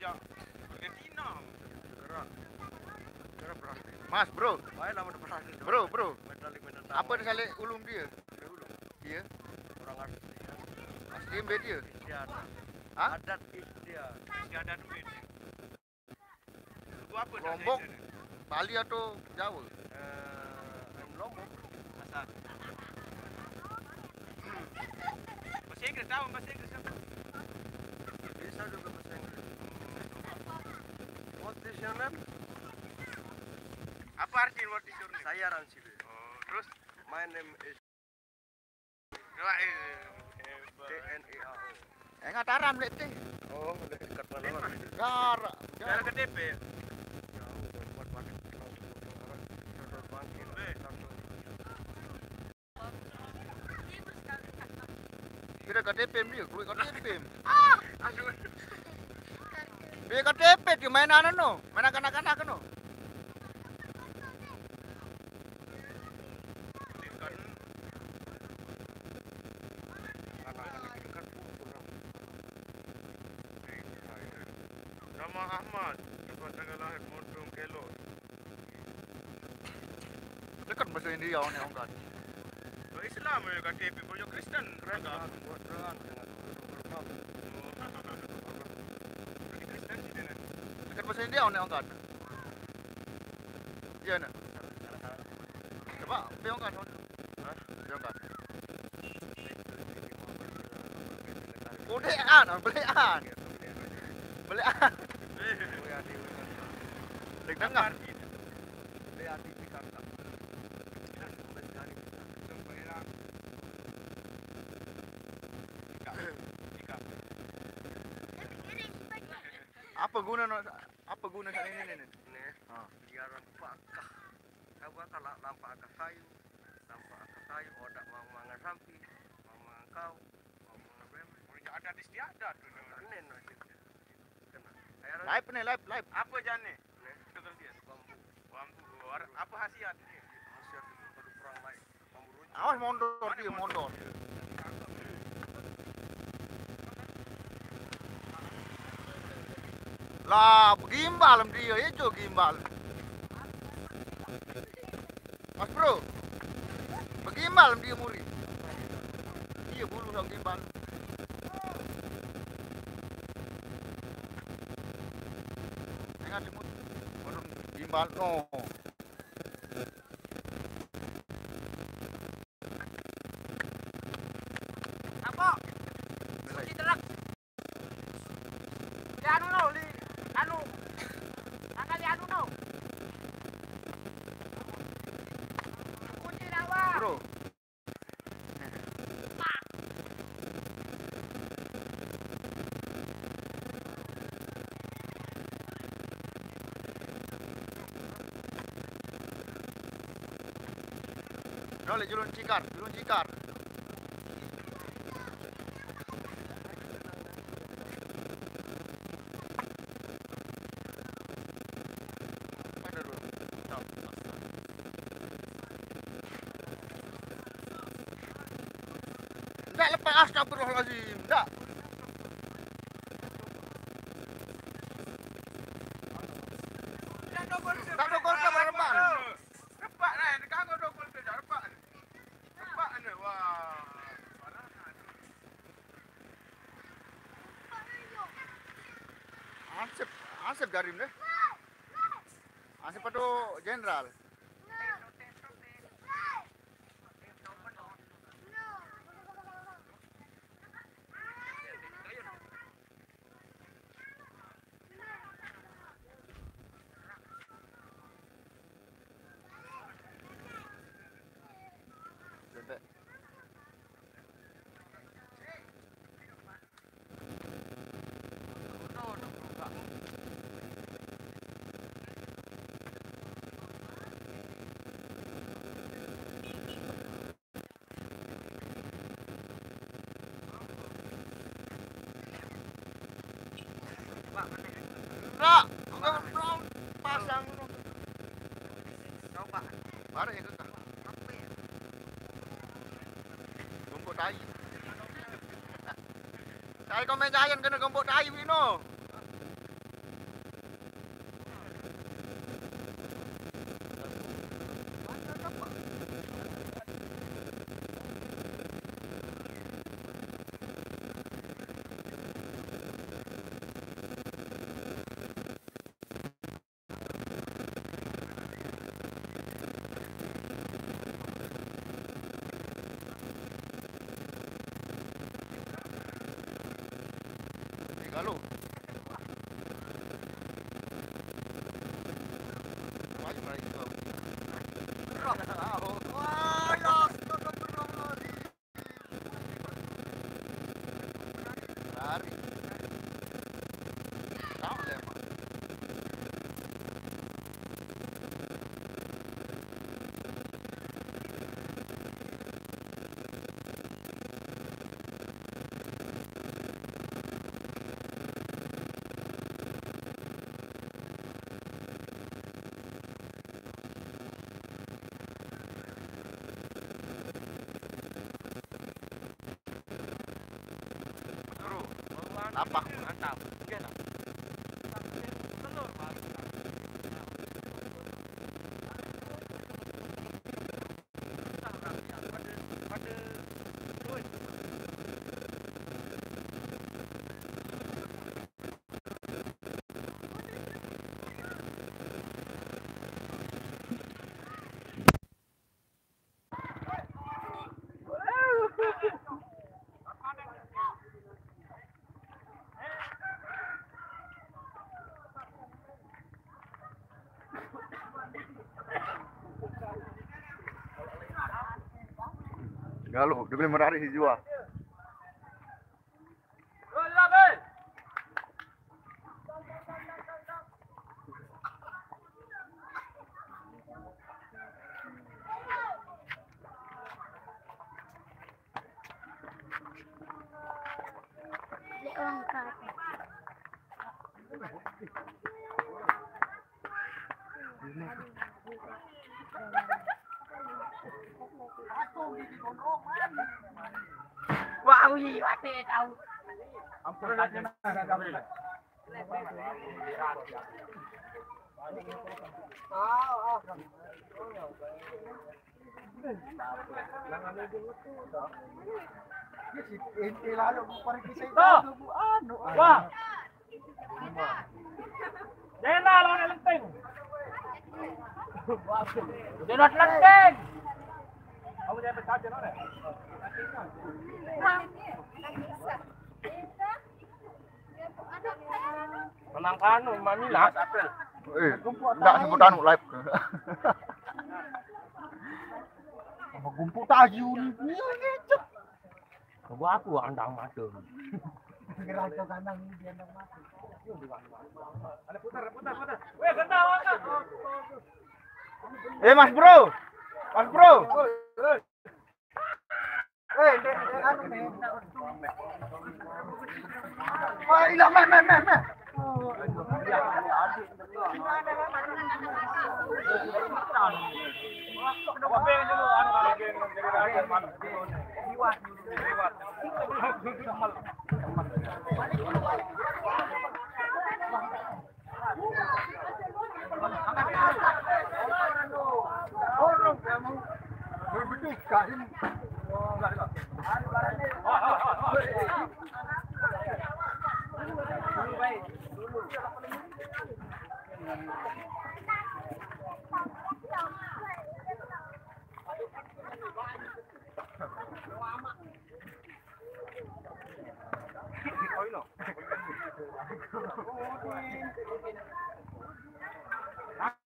sejak Argentina. Mas, bro. Baiklah mau depan. Bro. Apa dia salik ulum dia? Dia Orang asli. asli embe dia. Istiadat. Hah? Adat istiadat. Istiadat duit. Suku apa dah Lombok. saya ni? Bali atau Jawa? Lombok. Asal. Bahasa Inggeris tahu bahasa Inggeris apa? Bisa juga bahasa Inggris. What is your name? Apa arti what is your name? Saya Ransibe. Oh, terus My name is TNEAO. Ngataram lek teh. Oh, dekat mana? Gara. cara KTP. Kira KTP dia, kuwi KTP. Aduh. Dia KTP dia mainan no. Main kanak-kanak no. Nama Ahmad, tempat tanggal lahir Mondong Kelot. Dekat bahasa India ni orang kan. Kalau Islam ya KTP, kalau Kristen agak. Jadi Kristen sih dia. Dekat bahasa India ni orang kan. Iya nak. Coba, dia orang kan. Hah? Dia orang kan. Belean. Belean. Dek dengar. Apa guna saat ini? Biar nampak kayu, odak mau mangan sampi, mau mangan kau, mau mangan bem. Ada istiadat tu. Live ni, live. Apa jane? Bambu. Apa khasiat ni? Hasil produk orang lain. Bambu runcing. Awas mondor. Lah, gimbal dia, itu gimbal. Mas bro, gimbal dia muri. Iya bulu dong gimbal. Ingat semut, orang gimbal no. Apa? Kunci terak. Li anu no, angkat li anu no. Kunci dawa. Bro. Nolak julun cikar. Mana dulu? Tak lepas astagfirullahalazim. Tak. Tak dokol ke berempat. Repak lah, dekat kau 20 kejap repak. Repak ni, wah. Ansep garim deh. Ansep padu jenderal. Tak, enggak pasang. Coba. Mari itu tak. Gombok tai. Saya kau main jayan kena gombok tai Vino. Galuh. Maju lagi kau. Wah, ya, astagfirullahaladzim. Lari. Tahu lemah. Apa? Mantap. Galuh, dia boleh menarik si jual. Wow, mati tahu. Ampun dah kena dah. Wah. Jangan lawan lenteng. Jangan lenteng. Kamu jangan berkaca nak. Menang kanu Mamila April. Enggak sebut anu live. Apa gumpuk tayu ni? Coba aku andang mata. Gerak ke kanan ni dia andang mati. Ada putar. Weh, kena awak. Mas Bro. Mas Bro. Anu ni. Wah, hilang meh.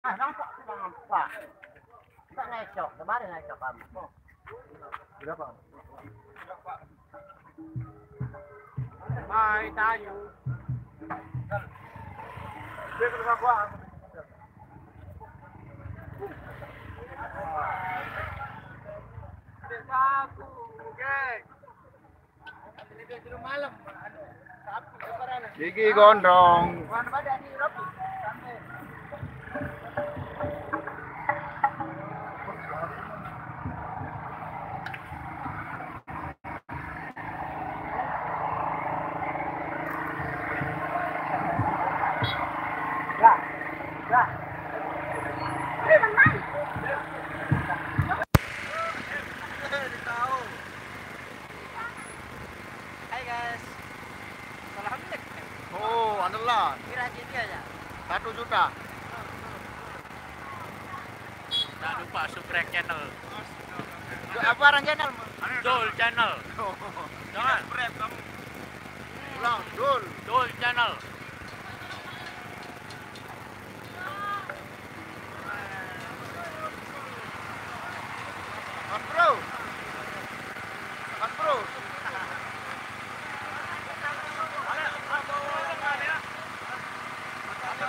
Nampak. Tak ngecok, kemarin ngecok kamu. Berapa? Hai tayu. Dia kena gua. Aku, geng. Malam. Gigi gondrong. Mana pada ni Robi? Hai guys. Alhamdulillah. Oh, andalan. Kira dia aja. 1 juta. Tak lupa subscribe channel. Apa orang channel? Zul channel. Jangan. Kamu. Ulang, Dul. Dul Channel. Mas Bro. Mas Bro.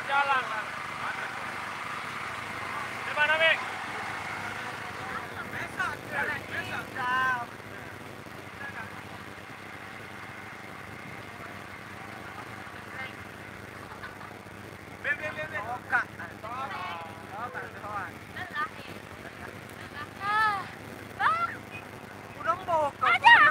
Jalan. Di mana, Mik? Ada.